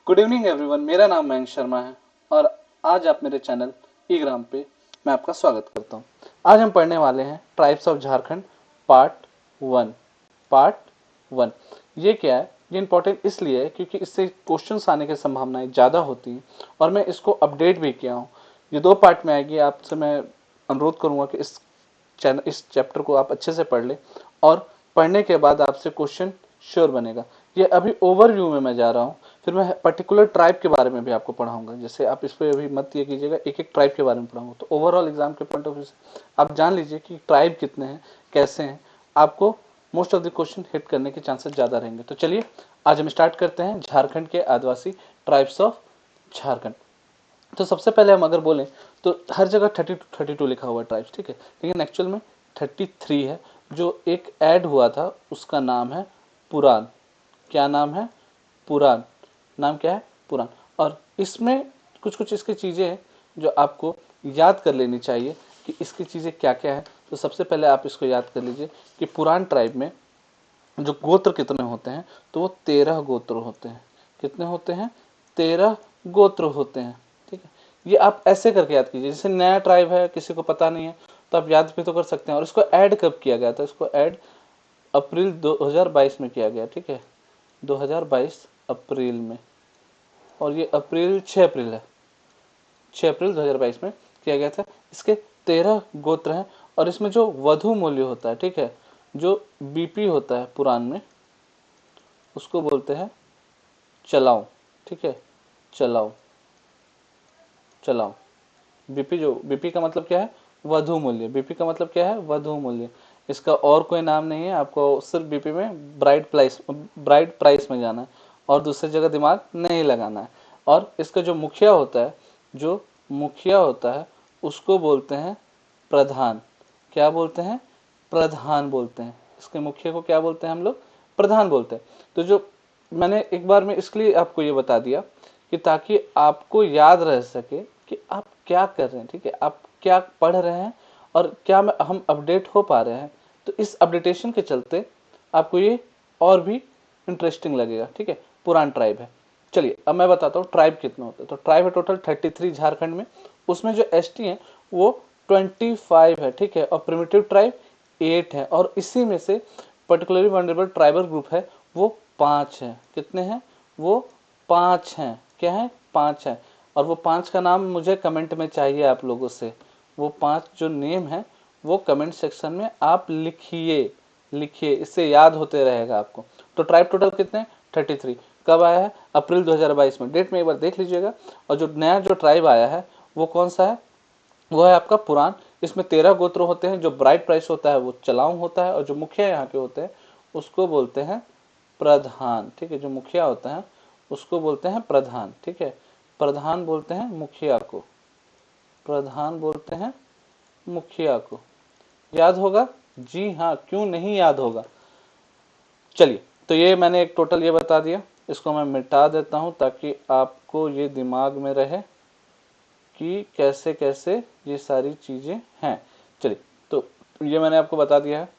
Good evening everyone. मेरा नाम मयंक शर्मा है और आज आप मेरे चैनल ईग्राम पे मैं आपका स्वागत करता हूँ। आज हम पढ़ने वाले हैं tribes of Jharkhand part one. Part 1 ये क्या है, ये इंपॉर्टेंट इसलिए है क्योंकि इससे क्वेश्चंस आने की संभावनाएं ज़्यादा होती हैं और मैं इसको अपडेट भी किया हूँ। ये 2 पार्ट में आएगी। आपसे मैं अनुरोध करूँगा कि इस चैप्टर को आप अच्छे से पढ़ लें और पढ़ने के बाद आपसे क्वेश्चन श्योर बनेगा। ये अभी ओवरव्यू में मैं जा रहा हूँ, फिर मैं पर्टिकुलर ट्राइब के बारे में भी आपको पढ़ाऊंगा। जैसे आप इस पे अभी मत ये कीजिएगा, एक एक ट्राइब के बारे में पढ़ाऊंगा। तो ओवरऑल एग्जाम के पॉइंट ऑफ व्यू से आप जान लीजिए कि ट्राइब कितने हैं, कैसे हैं। आपको most of the question hit करने के चांसेस ज्यादा रहेंगे। तो चलिए आज हम स्टार्ट करते हैं झारखंड के आदिवासी ट्राइब्स ऑफ झारखंड। तो सबसे पहले हम अगर बोलें तो हर जगह 32 लिखा हुआ है ट्राइब्स, ठीक है, लेकिन एक्चुअल में 33 है। जो एक ऐड हुआ था उसका नाम है पुरान। क्या नाम है? पुरान। नाम क्या है? पुरान। और इसमें कुछ कुछ इसकी चीजें हैं जो आपको याद कर लेनी चाहिए कि इसकी चीजें क्या क्या है। तो सबसे पहले आप इसको याद कर लीजिए कि पुरान ट्राइब में जो गोत्र कितने होते हैं, तो वो 13 गोत्र होते हैं। कितने होते हैं? 13 गोत्र होते हैं, ठीक है। ये आप ऐसे करके याद कीजिए। जैसे नया ट्राइब है, किसी को पता नहीं है, तो आप याद भी तो कर सकते हैं। और इसको ऐड कब किया गया था? इसको ऐड अप्रैल 2022 में किया गया, ठीक है, 2022 अप्रैल में। और ये 6 अप्रैल है, 6 अप्रैल 2022 में किया गया था। इसके 13 गोत्र हैं और इसमें जो वधु मूल्य होता है, ठीक है, जो बीपी होता है पुराण में, उसको बोलते हैं चलाओ, ठीक है, चलाओ। चलाओ। बीपी, जो बीपी का मतलब क्या है? वधु मूल्य। बीपी का मतलब क्या है? वधु मूल्य। इसका और कोई नाम नहीं है। आपको सिर्फ बीपी में ब्राइड प्राइस में जाना है और दूसरी जगह दिमाग नहीं लगाना है। और इसका जो मुखिया होता है, जो मुखिया होता है उसको बोलते हैं प्रधान। क्या बोलते हैं? प्रधान बोलते हैं। इसके मुखिया को क्या बोलते हैं हम लोग? प्रधान बोलते हैं। तो जो मैंने एक बार में इसलिए आपको ये बता दिया कि ताकि आपको याद रह सके कि आप क्या कर रहे हैं, ठीक है, आप क्या पढ़ रहे हैं और क्या हम अपडेट हो पा रहे हैं। तो इस अपडेटेशन के चलते आपको ये और भी इंटरेस्टिंग लगेगा, ठीक है। पुरान ट्राइब है। चलिए अब मैं बताता हूँ ट्राइब कितने होते हैं। तो ट्राइब है टोटल 33 झारखंड में। उसमें जो एसटी है वो 25 है, ठीक है, और प्रिमिटिव ट्राइब 8 है। और इसी में से पर्टिकुलरली वनरेबल ट्राइबल ग्रुप है वो 5 है। कितने हैं? वो 5 हैं। क्या है? 5 है। और वो 5 का नाम मुझे कमेंट में चाहिए आप लोगों से। वो 5 जो नेम है वो कमेंट सेक्शन में आप लिखिए। लिखिए, इससे याद होते रहेगा आपको। तो ट्राइब टोटल कितने? 33। कब आया है? अप्रैल 2022 में। डेट में एक बार देख लीजिएगा। और जो नया जो ट्राइब आया है वो कौन सा है? वो है आपका पुरान। इसमें 13 गोत्र होते हैं। जो ब्राइट प्राइस होता है वो चलाऊ होता है और जो मुखिया यहाँ के होते हैं उसको बोलते हैं प्रधान, ठीक है। जो मुखिया होता है उसको बोलते हैं प्रधान, ठीक है। प्रधान बोलते हैं मुखिया को, प्रधान बोलते हैं मुखिया को। याद होगा? जी हाँ, क्यों नहीं याद होगा। चलिए, तो ये मैंने एक टोटल ये बता दिया। इसको मैं मिटा देता हूं ताकि आपको ये दिमाग में रहे कि कैसे कैसे ये सारी चीजें हैं। चलिए, तो ये मैंने आपको बता दिया है।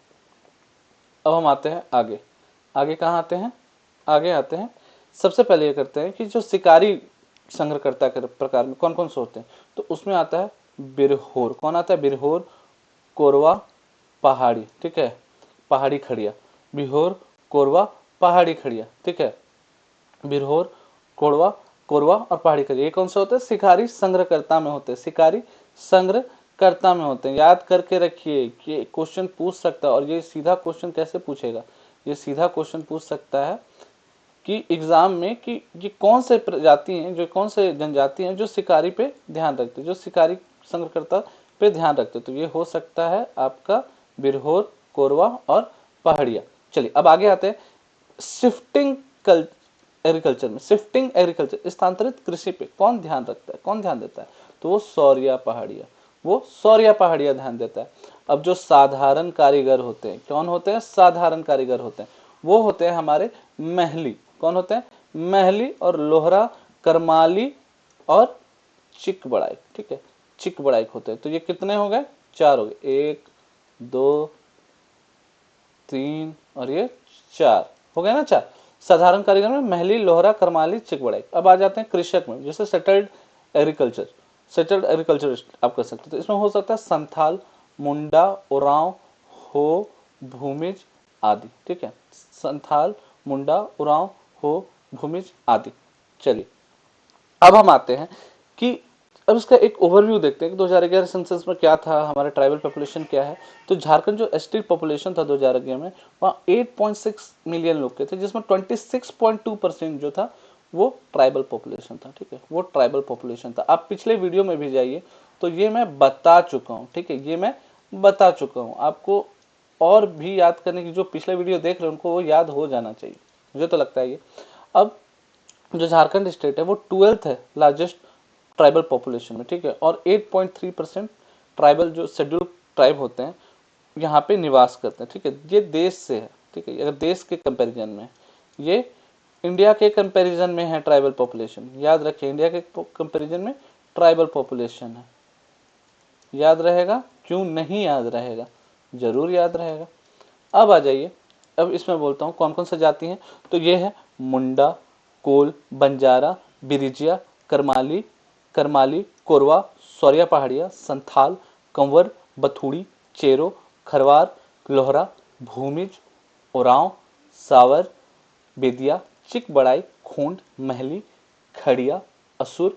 अब हम आते हैं आगे। आगे कहाँ आते हैं? आगे आते हैं, सबसे पहले ये करते हैं कि जो शिकारी संग्रहकर्ता के प्रकार में कौन कौन से होते हैं। तो उसमें आता है बिरहोर। कौन आता है? बिरहोर, कोरवा, पहाड़ी, ठीक है, पहाड़ी खड़िया। बिरहोर, कोरवा, पहाड़ी खड़िया, ठीक है। बिरहोर, कोरवा, कोरवा और पहाड़ी खड़िया, ये कौन से होते हैं? शिकारी संग्रहकर्ता में होते हैं। शिकारी संग्रहकर्ता में होते हैं। याद करके रखिए कि क्वेश्चन पूछ सकता है। और ये सीधा क्वेश्चन कैसे पूछेगा? ये सीधा क्वेश्चन पूछ सकता है कि एग्जाम में कि ये कौन से प्रजाति हैं, जो कौन से जनजाति हैं जो शिकारी पे ध्यान रखते हैं, जो शिकारी संग्रहकर्ता पे ध्यान रखते हैं। तो ये हो सकता है आपका बिरहोर, कोरवा और पहाड़िया। चलिए अब आगे आते हैं शिफ्टिंग एग्रीकल्चर में। शिफ्टिंग एग्रीकल्चर, स्थानांतरित कृषि पे कौन ध्यान रखता है, कौन ध्यान देता है? तो वो सौरिया पहाड़िया, वो सौरिया पहाड़िया ध्यान देता है। अब जो साधारण कारीगर होते हैं, कौन होते हैं? साधारण कारीगर होते हैं, वो होते हैं हमारे महली। कौन होते हैं? महली और लोहरा, करमाली और चिक बड़ाई, ठीक है, चिक बड़ाई होते हैं। तो ये कितने हो गए? 4 हो गए। 1 2 3 और ये 4 हो गए ना, 4। साधारण कारीगर में महली, लोहरा, करमाली, चिकबड़ाई। अब आ जाते हैं कृषक में, जैसे सेटल्ड एग्रीकल्चर, सेटल्ड एग्रीकल्चरिस्ट आप कर सकते हो। तो इसमें हो सकता है संथाल, मुंडा, उरांव, हो, भूमिज आदि। ठीक है, संथाल, मुंडा, उरांव, हो, भूमिज आदि। चलिए अब हम आते हैं कि अब इसका एक ओवरव्यू देखते हैं कि 2011 सेंसस में क्या था, हमारा ट्राइबल पॉपुलेशन क्या है। तो झारखंड जो एसटी पॉपुलेशन था 2011 में, वहाँ 8.6 मिलियन लोग के थे, जिसमें 26.2% जो था वो ट्राइबल पॉपुलेशन था। ठीक है, वो ट्राइबल पॉपुलेशन था। आप पिछले वीडियो में भी जाइए तो ये मैं बता चुका हूँ। ठीक है, ये मैं बता चुका हूँ आपको, और भी याद करने की, जो पिछले वीडियो देख रहे हैं उनको वो याद हो जाना चाहिए, मुझे तो लगता है ये। अब जो झारखंड स्टेट है वो 12th है लार्जेस्ट ट्राइबल पॉपुलेशन में। ठीक है, और 8.3% ट्राइबल जो शेड्यूल ट्राइब होते हैं यहाँ पे निवास करते हैं। ठीक है, ये देश से है। ठीक है, अगर देश के कंपैरिजन में, ये इंडिया के कंपैरिजन में है ट्राइबल पॉपुलेशन, याद रखिए, इंडिया के कंपैरिजन में ट्राइबल पॉपुलेशन है। याद रहेगा? क्यों नहीं याद रहेगा? जरूर याद रहेगा। अब आ जाइए, अब इसमें बोलता हूँ कौन कौन सी जाति हैं। तो ये है मुंडा, कोल, बंजारा, बिरिजिया, करमाली, करमाली, कोरवा, सौरिया पहाड़िया, संथाल, कंवर, बथुड़ी, चेरो, खरवार, लोहरा, भूमिज, ओरांव, सावर, बेदिया, चिकबड़ाई, खूंड, महली, खड़िया, असुर,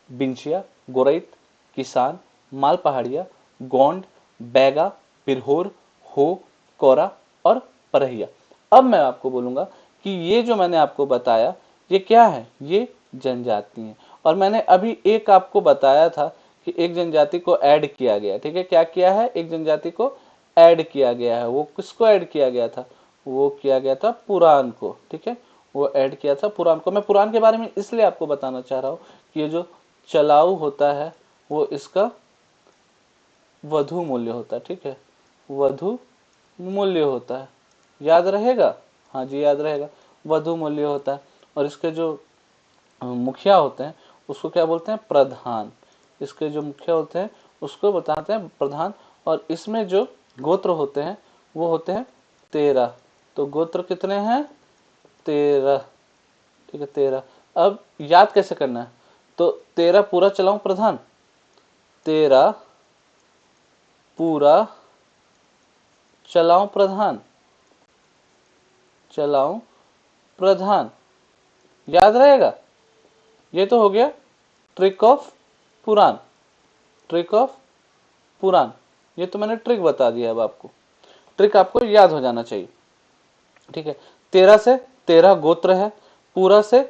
बिंचिया, गोरैत, किसान, माल पहाड़िया, गोंड, बैगा, बिरहोर, हो, कोरा और परहिया। अब मैं आपको बोलूंगा कि ये जो मैंने आपको बताया ये क्या है, ये जनजाति है। और मैंने अभी एक आपको बताया था कि एक जनजाति को ऐड किया गया। ठीक है, क्या किया है, एक जनजाति को ऐड किया गया है। वो किसको ऐड किया गया था, वो किया गया था पुराण को। ठीक है, वो ऐड किया था पुराण को। मैं पुराण के बारे में इसलिए आपको बताना चाह रहा हूँ कि ये जो चलाऊ होता है वो इसका वधु मूल्य होता है। ठीक है, वधु मूल्य होता है, याद रहेगा? हाँ जी, याद रहेगा, वधु मूल्य होता है। और इसके जो मुखिया होते हैं उसको क्या बोलते हैं, प्रधान। इसके जो मुखिया होते हैं उसको बताते हैं प्रधान। और इसमें जो गोत्र होते हैं वो होते हैं 13। तो गोत्र कितने हैं, 13। ठीक है, 13। अब याद कैसे करना है, तो 13 पूरा चलाऊं प्रधान, 13 पूरा चलाऊं प्रधान, चलाऊं प्रधान, याद रहेगा? ये तो हो गया trick of Puran, trick of Puran. ये तो मैंने ट्रिक बता दिया, अब आपको ट्रिक आपको याद हो जाना चाहिए। ठीक है, 13 से 13 गोत्र है, पूरा से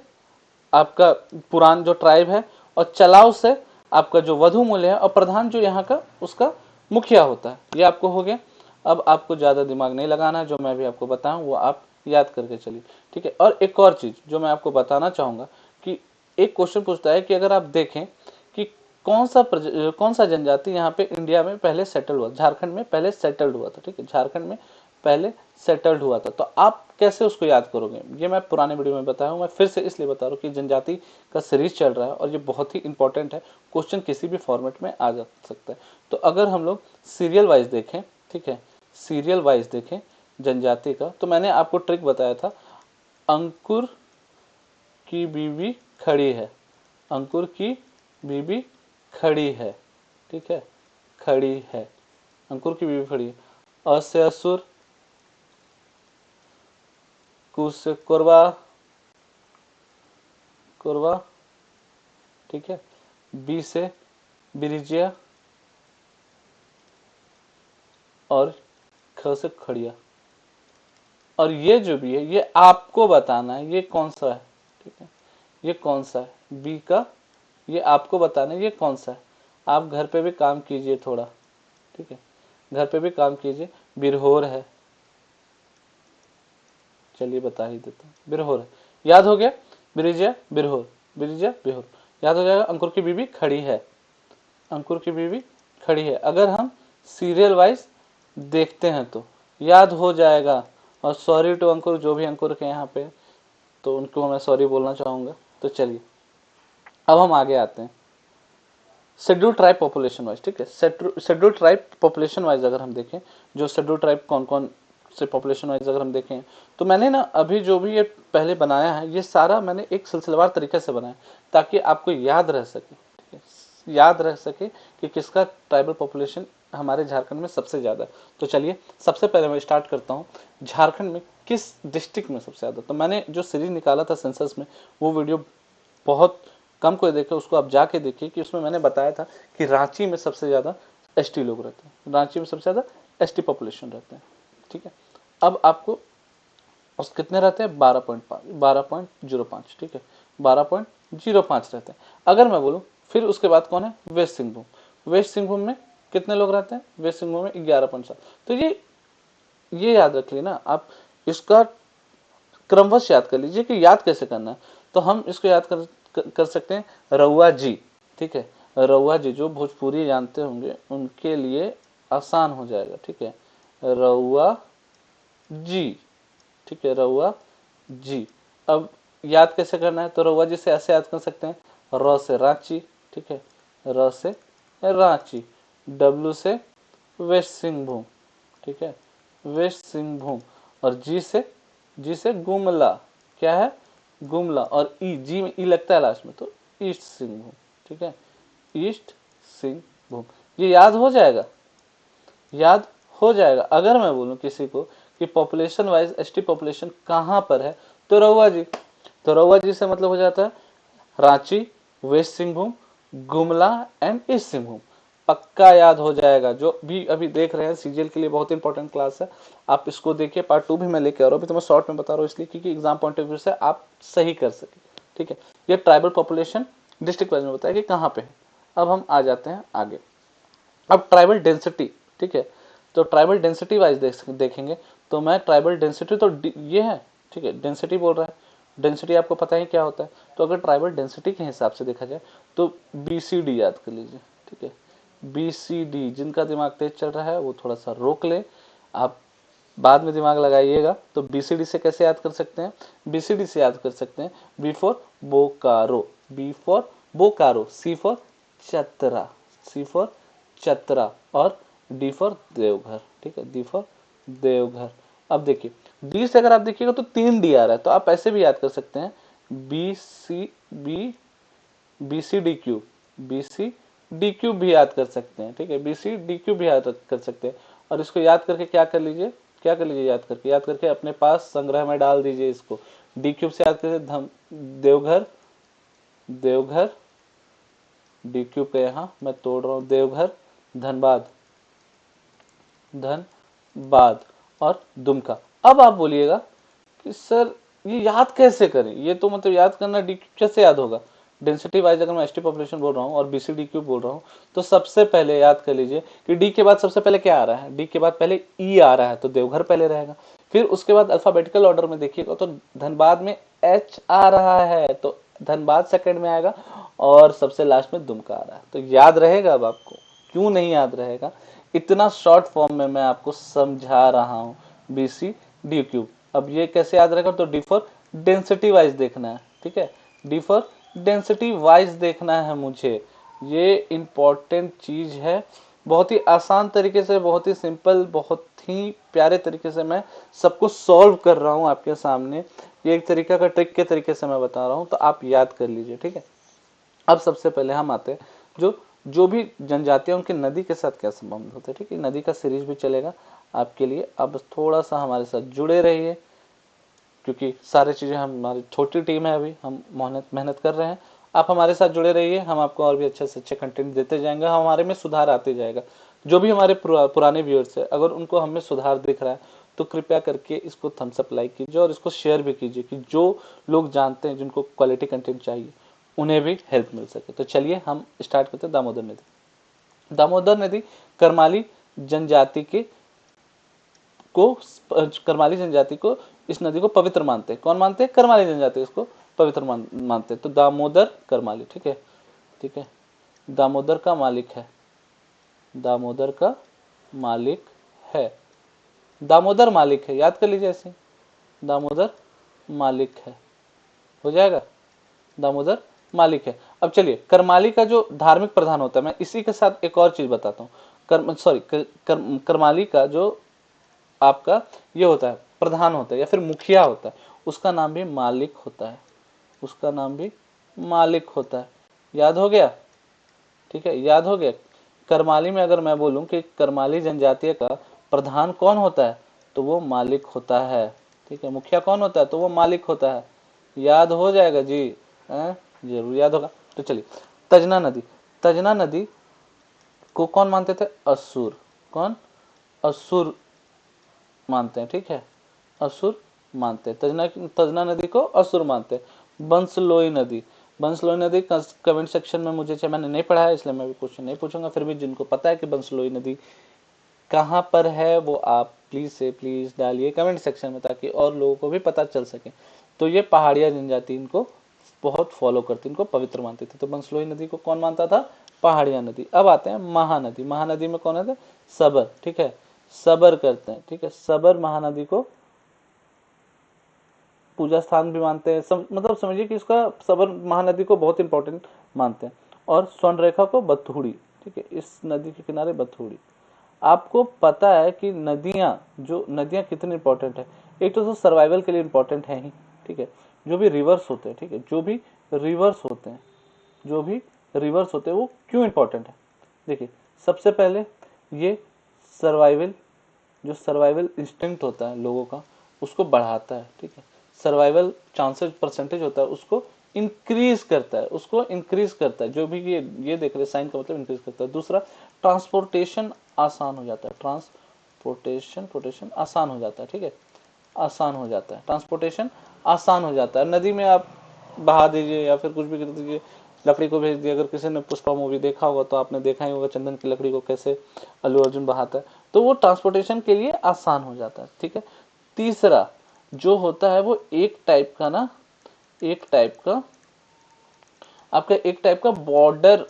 आपका पुराण जो ट्राइब है, और चलाव से आपका जो वधु मूल्य है, और प्रधान जो यहाँ का उसका मुखिया होता है। ये आपको हो गया। अब आपको ज्यादा दिमाग नहीं लगाना है, जो मैं भी आपको बताऊं वो आप याद करके चलिए। ठीक है, और एक और चीज जो मैं आपको बताना चाहूंगा कि एक क्वेश्चन पूछता है कि अगर आप देखें कि कौन सा जनजाति यहाँ पे इंडिया में पहले सेटल हुआ, झारखंड में पहले सेटल्ड हुआ था। ठीक है, झारखंड में पहले सेटल्ड हुआ था, तो आप कैसे उसको याद करोगे, ये मैं पुराने वीडियो में बताया हूँ। मैं फिर से इसलिए बता रहा हूँ कि जनजाति का सीरीज चल रहा है और ये बहुत ही इंपॉर्टेंट है, क्वेश्चन किसी भी फॉर्मेट में आ जा सकता है। तो अगर हम लोग सीरियल वाइज देखें, ठीक है, सीरियल वाइज देखें जनजाति का, तो मैंने आपको ट्रिक बताया था, अंकुर की बीवी खड़ी है, अंकुर की बीवी खड़ी है। ठीक है, खड़ी है, अंकुर की बीवी खड़ी है। अ से असुर, कु से कोरवा, कोरवा। ठीक है, बी से बिरिजिया, और ख से खड़िया। और ये जो भी है ये आपको बताना है ये कौन सा है। ठीक है, ये कौन सा है, बी का, ये आपको बताना है ये कौन सा है। आप घर पे भी काम कीजिए थोड़ा। ठीक है, घर पे भी काम कीजिए। बिरहोर है, चलिए बता ही देता हूँ, बिरहोर है, याद हो गया। बिरिजिया बिरहोर, बिरिजिया बिरहोर, याद हो जाएगा। अंकुर की बीवी खड़ी है, अंकुर की बीवी खड़ी है। अगर हम सीरियल वाइज देखते हैं तो याद हो जाएगा। और सॉरी टू अंकुर, जो भी अंकुर के यहाँ पे, तो उनको मैं सॉरी बोलना चाहूंगा। तो चलिए अब हम आगे आते हैं शेड्यूल ट्राइब पॉपुलेशन वाइज। ठीक है, शेड्यूल ट्राइब पॉपुलेशन वाइज अगर हम देखें, जो शेड्यूल ट्राइब कौन कौन से पॉपुलेशन वाइज अगर हम देखें तो मैंने ना अभी जो भी ये पहले बनाया है ये सारा मैंने एक सिलसिलेवार तरीके से बनाया ताकि आपको याद रह सके, ठीक है, याद रह सके कि किसका ट्राइबल पॉपुलेशन हमारे झारखंड में सबसे ज्यादा है। तो चलिए सबसे पहले मैं स्टार्ट करता हूँ झारखंड में किस डिस्ट्रिक्ट में सबसे ज्यादा। तो मैंने जो सीरीज निकाला था सेंसस में वो वीडियो बहुत कम कोई देखे, उसको आप जाके देखिए कि उसमें मैंने बताया था कि रांची में सबसे ज्यादा एसटी लोग रहते हैं, रांची में सबसे ज्यादा एसटी पॉपुलेशन रहते हैं, ठीक है। अब आपको उस कितने रहते हैं 12.05, ठीक है, 12.05 रहते हैं। अगर मैं बोलूं फिर उसके बाद कौन है वेस्ट सिंहभूम, वेस्ट सिंहभूम में कितने लोग रहते हैं, वेस्ट सिंहभूम में 11.7। तो ये याद रख लिए ना आप, इसका क्रमवश याद कर लीजिए कि याद कैसे करना है। तो हम इसको याद कर सकते हैं रउआ जी, ठीक है, रउआ जी जो भोजपुरी जानते होंगे उनके लिए आसान हो जाएगा, ठीक है, रउआ जी, ठीक है, रउआ जी। अब याद कैसे करना है, तो रउआ जी से ऐसे याद कर सकते हैं, र से रांची, ठीक है, र से रांची, डब्लू से वेस्ट सिंहभूम, ठीक है, वेस्ट सिंहभूम, और जी से गुमला, क्या है गुमला, और ई जी में ई लगता है लास्ट में तो ईस्ट सिंहभूम, ठीक है, ईस्ट सिंहभूम। ये याद हो जाएगा, याद हो जाएगा। अगर मैं बोलूं किसी को कि पॉपुलेशन वाइज एसटी पॉपुलेशन कहां पर है तो रउआ जी, तो रउआ जी से मतलब हो जाता है Ranchi, west Singhbhum, Gumla and east Singhbhum. पक्का याद हो जाएगा। जो भी अभी देख रहे हैं सीजीएल के लिए बहुत इंपॉर्टेंट क्लास है, आप इसको देखिए। पार्ट 2 भी मैं लेके आ रहा हूँ, अभी तो मैं शॉर्ट में बता रहा हूँ इसलिए क्योंकि एग्जाम पॉइंट ऑफ व्यू से आप सही कर सके, ठीक है। ये ट्राइबल पॉपुलेशन डिस्ट्रिक्ट वाइज में बताया कि कहाँ पे है। अब हम आ जाते हैं आगे, अब ट्राइबल डेंसिटी, ठीक है। तो ट्राइबल डेंसिटी वाइज देखेंगे तो मैं ट्राइबल डेंसिटी तो ये है, ठीक है, डेंसिटी बोल रहा है, डेंसिटी आपको पता ही क्या होता है। तो अगर ट्राइबल डेंसिटी के हिसाब से देखा जाए तो बीसीडी याद कर लीजिए, ठीक है, बीसीडी। जिनका दिमाग तेज चल रहा है वो थोड़ा सा रोक ले, आप बाद में दिमाग लगाइएगा। तो बीसीडी से कैसे याद कर सकते हैं, बीसीडी से याद कर सकते हैं B for Bokaro, B for Bokaro, C for Chatra, C for Chatra, और डी फॉर देवघर, ठीक है, डी फॉर देवघर। अब देखिए डी से अगर आप देखिएगा तो 3 डी आ रहा है, तो आप ऐसे भी याद कर सकते हैं B C D cube, B C D cube भी याद कर सकते हैं, ठीक है, बी सी डी क्यूब भी याद कर सकते हैं। और इसको याद करके क्या कर लीजिए, क्या कर लीजिए, याद करके अपने पास संग्रह में डाल दीजिए इसको। डी क्यूब से याद करके देवघर, देवघर, डी क्यूब का यहाँ मैं तोड़ रहा हूँ, देवघर, धनबाद, धनबाद, और दुमका। अब आप बोलिएगा कि सर ये याद कैसे करें, ये तो मतलब याद करना डी क्यूब कैसे याद होगा। डेंसिटी वाइज अगर मैं एसटी पॉपुलेशन बोल रहा हूँ और बीसीडी क्यूब बोल रहा हूँ तो सबसे पहले याद कर लीजिए कि डी के बाद सबसे पहले क्या आ रहा है, डी के बाद पहले ई आ रहा है तो देवघर पहले रहेगा। फिर उसके बाद अल्फाबेटिकल ऑर्डर में देखिएगा तो धनबाद में एच आ रहा है तो धनबाद सेकंड में आएगा, और सबसे लास्ट में दुमका आ रहा है। तो याद रहेगा अब आपको, क्यों नहीं याद रहेगा, इतना शॉर्ट फॉर्म में मैं आपको समझा रहा हूँ। बीसी डी क्यूब, अब ये कैसे याद रहेगा, तो डी फॉर डेंसिटी वाइज देखना है, ठीक है, डी फॉर डेंसिटी वाइज देखना है मुझे। ये इंपॉर्टेंट चीज है, बहुत ही आसान तरीके से, बहुत ही सिंपल, बहुत ही प्यारे तरीके से मैं सबको सॉल्व कर रहा हूँ आपके सामने। ये एक तरीका का ट्रिक के तरीके से मैं बता रहा हूँ, तो आप याद कर लीजिए, ठीक है। अब सबसे पहले हम आते हैं जो भी जनजातियां उनकी नदी के साथ क्या संबंध होते हैं, ठीक है, नदी का सीरीज भी चलेगा आपके लिए। अब थोड़ा सा हमारे साथ जुड़े रहिए क्योंकि सारी चीजें हमारी छोटी टीम है, अभी हम मेहनत कर रहे हैं। आप हमारे साथ जुड़े रहिए, हम आपको और भी अच्छे से अच्छे कंटेंट देते जाएंगे, हमारे में सुधार आते जाएगा। जो भी हमारे पुराने व्यूअर्स है अगर उनको हमें सुधार दिख रहा है तो कृपया करके इसको थम्स अप लाइक कीजिए और इसको शेयर भी कीजिए कि जो लोग जानते हैं जिनको क्वालिटी कंटेंट चाहिए उन्हें भी हेल्प मिल सके। तो चलिए हम स्टार्ट करते हैं। दामोदर नदी, दामोदर नदी करमाली जनजाति के करमाली जनजाति को इस नदी को पवित्र मानते हैं। कौन मानते हैं, करमाली जनजाति इसको पवित्र मानते हैं। तो दामोदर करमाली, ठीक है, ठीक है, दामोदर का मालिक है, दामोदर का मालिक है, दामोदर मालिक है, याद कर लीजिए ऐसे, दामोदर मालिक है, हो जाएगा, दामोदर मालिक है। अब चलिए करमाली का जो धार्मिक प्रधान होता है, मैं इसी के साथ एक और चीज बताता हूँ। करमाली का जो आपका ये होता है, प्रधान होता है या फिर मुखिया होता है, उसका नाम भी मालिक होता है, उसका नाम भी मालिक होता है। याद हो गया? ठीक है, याद हो गया। करमाली में अगर मैं बोलूं कि करमाली जनजातीय का प्रधान कौन होता है, तो वो मालिक होता है। ठीक है, मुखिया कौन होता है, तो वो मालिक होता है। याद हो जाएगा जी, जरूर याद होगा। तो चलिए, तजना नदी, तजना नदी को कौन मानते थे? असुर। कौन? असुर मानते हैं। ठीक है, असुर मानते हैं, तजना तजना नदी को असुर मानते हैं। बंसलोई नदी, बंसलोई नदी कमेंट सेक्शन में मुझे मैंने नहीं पढ़ा है इसलिए मैं भी क्वेश्चन नहीं पूछूंगा, फिर भी जिनको पता है कि बंसलोई नदी कहाँ पर है वो आप प्लीज से प्लीज डालिए कमेंट सेक्शन में, ताकि और लोगों को भी पता चल सके। तो ये पहाड़िया जनजाति इनको बहुत फॉलो करती, इनको पवित्र मानते थे। तो बंसलोई नदी को कौन मानता था? पहाड़िया नदी। अब आते हैं महानदी, महानदी में कौन है? सबर। ठीक है, सबर करते हैं। ठीक है, सबर महानदी को पूजा स्थान भी मानते हैं, मतलब समझिए कि इसका सबर महानदी को बहुत इंपॉर्टेंट मानते हैं। और स्वर्ण रेखा को बथुड़ी। ठीक है, इस नदी के किनारे बथुड़ी। आपको पता है कि नदियां, जो नदियां कितनी इंपॉर्टेंट है, एक तो सर्वाइवल के लिए इंपॉर्टेंट है ही। ठीक है, जो भी रिवर्स होते हैं, ठीक है, जो भी रिवर्स होते हैं, जो भी रिवर्स होते हैं वो क्यों इंपॉर्टेंट है? देखिए, सबसे पहले ये सर्वाइवल, जो सर्वाइवल इंस्टिंक्ट होता है लोगों का, उसको बढ़ाता है। ठीक है, सर्वाइवल चांसेस परसेंटेज होता है उसको इंक्रीज करता है, उसको इंक्रीज करता है। जो भी ये देख रहे साइन का मतलब इंक्रीज करता है। दूसरा, ट्रांसपोर्टेशन आसान हो जाता है, ट्रांसपोर्टेशन आसान हो जाता है। ठीक है, आसान हो जाता है, ट्रांसपोर्टेशन आसान हो जाता है। नदी में आप बहा दीजिए या फिर कुछ भी कर दीजिए, लकड़ी को भेज दिया। अगर किसी ने पुष्पा मूवी देखा होगा तो आपने देखा ही होगा चंदन की लकड़ी को कैसे अल्लू अर्जुन बहाता है, तो वो ट्रांसपोर्टेशन के लिए आसान हो जाता है। ठीक है, तीसरा जो होता है वो एक टाइप का ना, एक टाइप का आपका एक टाइप का बॉर्डर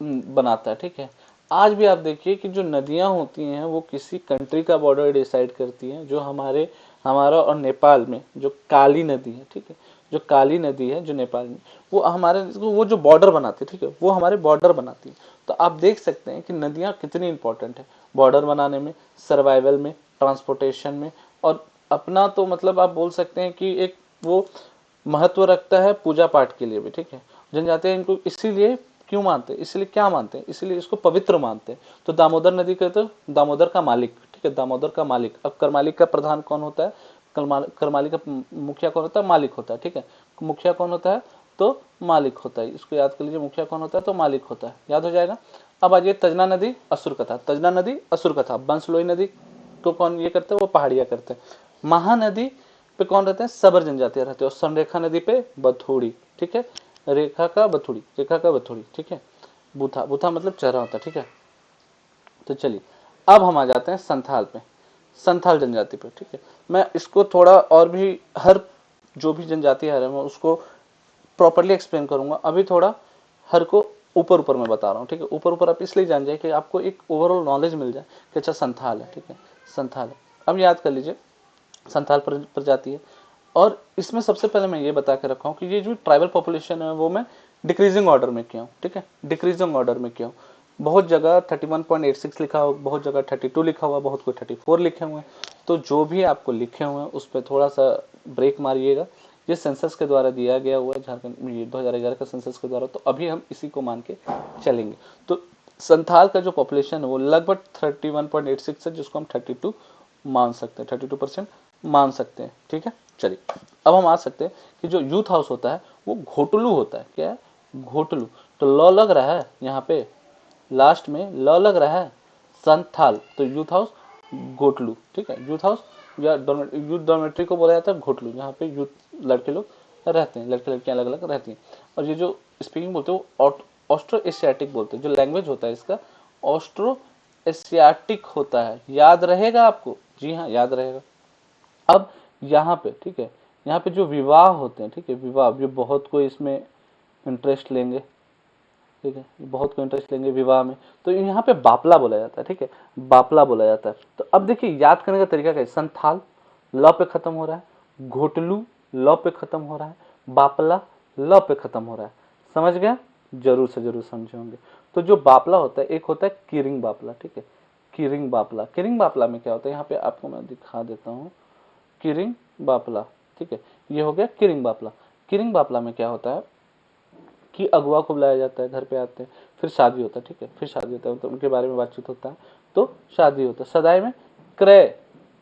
बनाता है। ठीक है, आज भी आप देखिए कि जो नदियां होती हैं वो किसी कंट्री का बॉर्डर डिसाइड करती हैं। जो हमारा और नेपाल में जो काली नदी है, ठीक है, जो काली नदी है जो नेपाल में, वो जो बॉर्डर बनाती है, ठीक है, वो हमारे बॉर्डर बनाती है। तो आप देख सकते हैं कि नदियां कितनी इंपॉर्टेंट है बॉर्डर बनाने में, सर्वाइवल में, ट्रांसपोर्टेशन में, और अपना तो मतलब आप बोल सकते हैं कि एक वो महत्व रखता है पूजा पाठ के लिए भी। ठीक है, जनजातीय इनको इसीलिए क्यों मानते हैं, इसलिए क्या मानते हैं, इसलिए इसको पवित्र मानते हैं। तो दामोदर नदी का, तो दामोदर का मालिक, ठीक है, दामोदर का मालिक। अब करमालिक का प्रधान कौन होता है? करमाली का मुखिया कौन होता है? मालिक होता है। ठीक है, मुखिया कौन होता है? तो मालिक होता है। इसको याद कर लीजिए, मुखिया कौन होता है? तो मालिक होता है, याद हो जाएगा। अब आ जाइए तजना नदी असुर कथा, तजना नदी असुर कथा। बंसलोई नदी को कौन ये करते हैं? वो पहाड़िया करते हैं। महानदी पे कौन रहते हैं? सबर जनजातियां रहते हैं। और संरेखा नदी पे बथोड़ी। ठीक है, रेखा का बथुड़ी, रेखा का बथुड़ी। ठीक है, बूथा, बूथा मतलब चेहरा होता है। ठीक है, तो चलिए अब हम आ जाते हैं संथाल पे, संथाल जनजाति पे। ठीक है, मैं इसको थोड़ा और भी, हर जो भी जनजाति है मैं उसको प्रॉपरली एक्सप्लेन करूंगा। अभी थोड़ा हर को ऊपर ऊपर मैं बता रहा हूँ। ठीक है, ऊपर ऊपर आप इसलिए जान जाए कि आपको एक ओवरऑल नॉलेज मिल जाए कि अच्छा संथाल है। ठीक है, संथाल है। अब याद कर लीजिए, संथाल प्रजाति है। और इसमें सबसे पहले मैं ये बता के रखा हूँ कि ये जो ट्राइबल पॉपुलेशन है वो मैं डिक्रीजिंग ऑर्डर में किया हूँ। ठीक है, डिक्रीजिंग ऑर्डर में किया हूँ। बहुत जगह 31.86 लिखा हो, बहुत जगह 32 लिखा हुआ, बहुत कोई 34 लिखे हुए हैं। तो जो भी आपको लिखे हुए हैं उस पर थोड़ा सा ब्रेक मारिएगा। ये सेंसस के द्वारा दिया गया हुआ है, झारखंड में 2011 का सेंसस के द्वारा, तो अभी हम इसी को मान के चलेंगे। तो संथाल का जो पॉपुलेशन है वो लगभग 31.86 है, जिसको हम 32 मान सकते हैं, 32% मान सकते हैं। ठीक है, चलिए अब हम आ सकते हैं कि जो यूथ हाउस होता है वो घोटलू होता है। क्या है? घोटलू। तो लॉ लग रहा है यहाँ पे, लास्ट में लॉ लग रहा है संथाल, तो यूथ हाउस घोटलू। ठीक है, यूथ हाउस या यूथ डॉर्मेट्री को बोला जाता है घोटलू, यहाँ पे यूथ लड़के लोग रहते हैं, लड़के लड़कियां अलग अलग रहती हैं। और ये जो स्पीकिंग बोलते हैं वो ऑस्ट्रो एशियाटिक बोलते हैं। जो लैंग्वेज होता है इसका ऑस्ट्रो एशियाटिक होता है। याद रहेगा आपको? जी हाँ, याद रहेगा। अब यहाँ पे, ठीक है, यहाँ पे जो विवाह होते हैं, ठीक है, विवाह जो बहुत कोई इसमें इंटरेस्ट लेंगे। ठीक है, बहुत को इंटरेस्ट लेंगे विवाह में, तो यहाँ पे बापला बोला जाता है। ठीक है, बापला बोला जाता है। तो अब देखिए याद करने का तरीका क्या है? संथाल ल पे खत्म हो रहा है, घोटलू ल पे खत्म हो रहा है, बापला ल पे खत्म हो रहा है। समझ गया? जरूर से जरूर समझे होंगे। तो जो बापला होता है, एक होता है किरिंग बापला। ठीक है, किरिंग बापला। किरिंग बापला में क्या होता है, यहाँ पे आपको मैं दिखा देता हूँ। किरिंग बापला, ठीक है, ये हो गया किरिंग बापला। किरिंग बापला में क्या होता है कि अगुआ को बुलाया जाता है, घर पे आते हैं, फिर शादी होता है, ठीक है, फिर शादी होता है, तो उनके बारे में बातचीत होता है, तो शादी होता है। सदाई में क्रय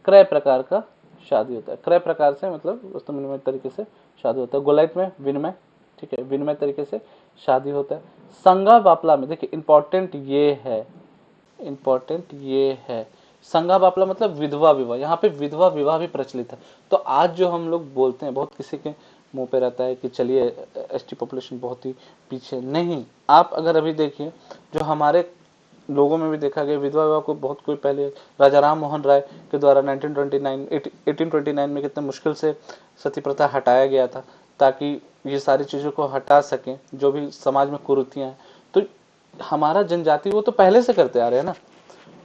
क्रय प्रकार का शादी होता है। क्रय प्रकार से मतलब वस्तु विनिमय तरीके से शादी होता है। गोलाइट में विनिमय, ठीक है, विनिमय तरीके से शादी होता है। संगा बापला में देखिए इंपॉर्टेंट ये है, इंपॉर्टेंट ये है, संगा बापला मतलब विधवा विवाह। यहाँ पे विधवा विवाह भी प्रचलित है। तो आज जो हम लोग बोलते हैं, बहुत किसी के मुंह पे रहता है कि चलिए एसटी पॉपुलेशन बहुत ही पीछे, नहीं। आप अगर अभी देखिए, जो हमारे लोगों में भी देखा गया, विधवा विवाह को बहुत कोई पहले राजा राम मोहन राय के द्वारा 1829 में कितने मुश्किल से सती प्रथा हटाया गया था, ताकि ये सारी चीजों को हटा सकें, जो भी समाज में कुरीतियां हैं। तो हमारा जनजाति वो तो पहले से करते आ रहे हैं ना,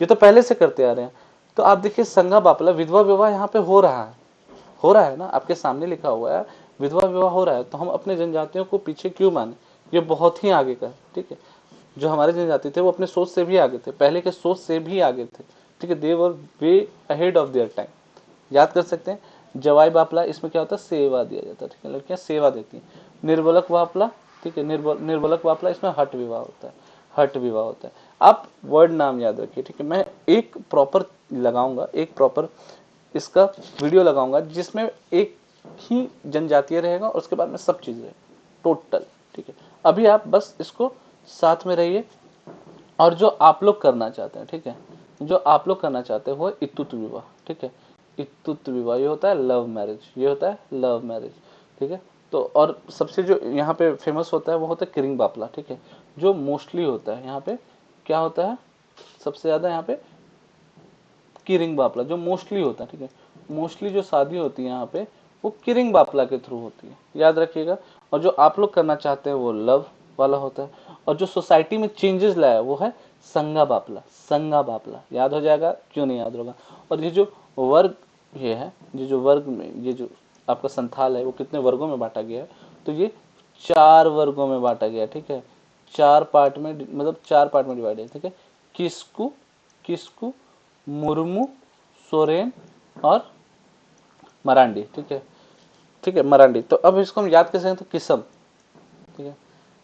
ये तो पहले से करते आ रहे हैं। तो आप देखिए संगा बापला, विधवा विवाह यहाँ पे हो रहा है, हो रहा है ना, आपके सामने लिखा हुआ है विधवा विवाह हो रहा है। तो हम अपने जनजातियों को पीछे क्यों माने, ये बहुत ही आगे का है, ठीक है। जो हमारे जनजाति थे वो अपने सोच से भी आगे थे, पहले के सोच से भी आगे थे, ठीक है। They were way ahead of their time. याद कर सकते हैं। जवाई बापला, इसमें क्या होता है, सेवा दिया जाता है, ठीक है, लड़कियां सेवा देती हैं। निर्बलक बापला, ठीक है, निर्बलक बापला, इसमें हट विवाह होता है, हट विवाह होता है। आप वर्ड नाम याद रखिए, ठीक है। मैं एक प्रॉपर लगाऊंगा, एक प्रॉपर इसका वीडियो लगाऊंगा, जिसमें एक ही जनजातीय रहेगा और उसके बाद में सब चीज रहेगा टोटल, ठीक है। अभी आप बस इसको साथ में रहिए, और जो आप लोग करना चाहते हैं, ठीक है, जो आप लोग करना चाहते हैं वो है इतुत विवाह, ठीक है। इतुत विवाह ये होता है लव मैरिज, ये होता है लव मैरिज, ठीक है। तो और सबसे जो यहाँ पे फेमस होता है वो होता है किरिंग बापला, ठीक है, जो मोस्टली होता है यहाँ पे। क्या होता है सबसे ज्यादा यहाँ पे, किरिंग बापला जो मोस्टली होता है, ठीक है। मोस्टली जो शादी होती है यहाँ पे वो किरिंग बापला के थ्रू होती है, याद रखिएगा। और जो आप लोग करना चाहते हैं वो लव वाला होता है। और जो सोसाइटी में चेंजेस लाया वो है संगा बापला, संगा बापला, याद हो जाएगा, क्यों नहीं याद होगा। और ये जो वर्ग ये है, ये जो वर्ग में ये जो आपका संथाल है वो कितने वर्गों में बांटा गया है, तो ये 4 वर्गों में बांटा गया, ठीक है। 4 पार्ट में, मतलब 4 पार्ट में डिवाइड है, ठीक है। किसकु, किसकु, मुर्मू, सोरेन और मरांडी, ठीक है, ठीक है, मरांडी। तो अब इसको हम याद कर सकते हैं, तो किसम, ठीक है,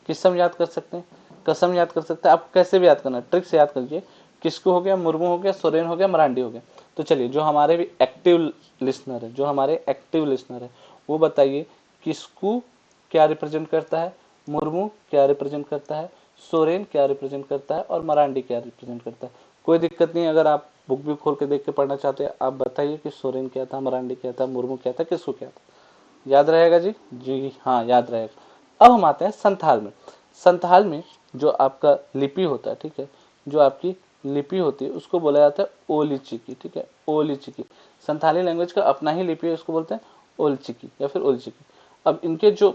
किसम याद कर सकते हैं, कसम याद कर सकते हैं। आप कैसे भी याद करना, ट्रिक से याद करिए। किसको हो गया, मुर्मू हो गया, सोरेन हो गया, मरांडी हो गया। तो चलिए जो हमारे भी एक्टिव लिसनर है, जो हमारे एक्टिव लिसनर है, वो बताइए किसको क्या रिप्रेजेंट करता है, मुर्मू क्या रिप्रेजेंट करता है, सोरेन क्या रिप्रेजेंट करता है, और मरांडी क्या रिप्रेजेंट करता है। कोई दिक्कत नहीं, अगर आप बुक भी खोल के देख के पढ़ना चाहते हैं, आप बताइए कि सोरेन क्या था, मरांडी क्या था, मुर्मू क्या था, किसको क्या था। याद रहेगा जी, जी हाँ याद रहेगा। अब हम आते हैं संथाल में। संथाल में जो आपका लिपि होता है, ठीक है, जो आपकी लिपि होती है उसको बोला जाता है ओलिचिकी, ठीक है, ओलिचिकी। संथाली लैंग्वेज का अपना ही लिपि है, उसको बोलते हैं ओलचिकी या फिर ओलचिकी। अब इनके जो